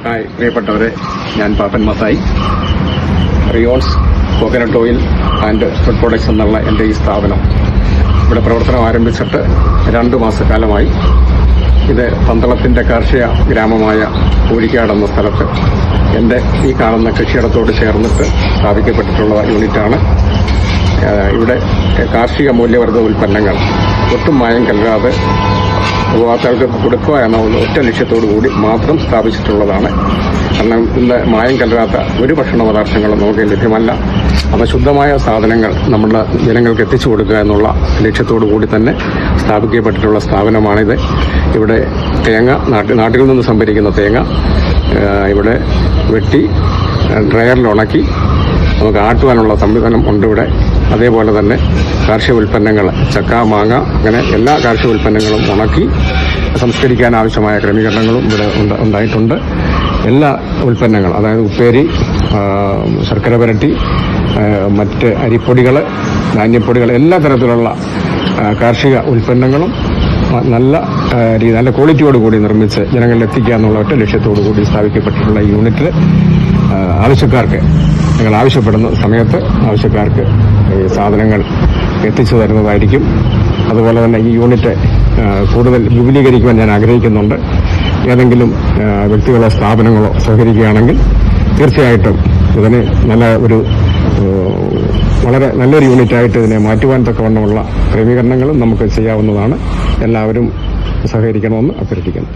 Hi പ്രിയപ്പെട്ടവരെ, ഞാൻ Pappan Mathai. Riyons coconut oil and food products എന്നുള്ള എൻ്റെ ഈ സ്ഥാപനം ഇവിടെ പ്രവർത്തനം ആരംഭിച്ചിട്ട് 2 മാസക്കാലമായി. ഇത് പന്തളത്തിൻ്റെ കാർഷിക ഗ്രാമമായ പൂഴിക്കാട് എന്ന സ്ഥലത്ത് എൻ്റെ ഈ കാണുന്ന കൃഷിയിടത്തോട് ചേർന്നിട്ട് സ്ഥാപിക്കപ്പെട്ടിട്ടുള്ള യൂണിറ്റാണ്. ഇവിടെ കാർഷിക മൂല്യവർദ്ധിത ഉൽപ്പന്നങ്ങൾ ഒട്ടും മായം കലരാതെ ഉപഭോക്താക്കൾക്ക് കൊടുക്കുക എന്ന ഒറ്റ ലക്ഷ്യത്തോടു കൂടി മാത്രം സ്ഥാപിച്ചിട്ടുള്ളതാണ്. കാരണം ഇന്ന് മായം കലരാത്ത ഒരു ഭക്ഷണ പദാർത്ഥങ്ങളും നമുക്ക് ലഭ്യമല്ല. അപ്പോൾ ശുദ്ധമായ സാധനങ്ങൾ നമ്മുടെ ജനങ്ങൾക്ക് എത്തിച്ചു കൊടുക്കുക എന്നുള്ള ലക്ഷ്യത്തോടു കൂടി തന്നെ സ്ഥാപിക്കപ്പെട്ടിട്ടുള്ള സ്ഥാപനമാണിത്. ഇവിടെ തേങ്ങ നാട്ടിൽ നിന്ന് സംഭരിക്കുന്ന തേങ്ങ ഇവിടെ വെട്ടി ഡ്രയറിൽ ഉണക്കി നമുക്ക് ആട്ടുവാനുള്ള സംവിധാനം ഉണ്ട് ഇവിടെ. അതേപോലെ തന്നെ കാർഷിക ഉൽപ്പന്നങ്ങൾ ചക്ക, മാങ്ങ, അങ്ങനെ എല്ലാ കാർഷിക ഉൽപ്പന്നങ്ങളും ഉണക്കി സംസ്കരിക്കാൻ ആവശ്യമായ ക്രമീകരണങ്ങളും ഇവിടെ ഉണ്ടായിട്ടുണ്ട്. എല്ലാ ഉൽപ്പന്നങ്ങൾ, അതായത് ഉപ്പേരി, ശർക്കര പുരട്ടി, മറ്റ് അരിപ്പൊടികൾ, ധാന്യപ്പൊടികൾ, എല്ലാ തരത്തിലുള്ള കാർഷിക ഉൽപ്പന്നങ്ങളും നല്ല ക്വാളിറ്റിയോടുകൂടി നിർമ്മിച്ച് ജനങ്ങളിൽ എത്തിക്കുക എന്നുള്ള ഒറ്റ ലക്ഷ്യത്തോടു കൂടി സ്ഥാപിക്കപ്പെട്ടിട്ടുള്ള ഈ യൂണിറ്റിൽ ആവശ്യക്കാർക്ക്, ഞങ്ങൾ ആവശ്യപ്പെടുന്ന സമയത്ത് ആവശ്യക്കാർക്ക് ഈ സാധനങ്ങൾ എത്തിച്ചു തരുന്നതായിരിക്കും. അതുപോലെ തന്നെ ഈ യൂണിറ്റ് കൂടുതൽ വിപുലീകരിക്കുവാൻ ഞാൻ ആഗ്രഹിക്കുന്നുണ്ട്. ഏതെങ്കിലും വ്യക്തികളോ സ്ഥാപനങ്ങളോ സഹകരിക്കുകയാണെങ്കിൽ തീർച്ചയായിട്ടും ഇതിന് വളരെ നല്ലൊരു യൂണിറ്റായിട്ട് ഇതിനെ മാറ്റുവാൻ തക്കവണ്ണമുള്ള ക്രമീകരണങ്ങളും നമുക്ക് ചെയ്യാവുന്നതാണ്. എല്ലാവരും സഹകരിക്കണമെന്ന് അഭ്യർത്ഥിക്കുന്നു.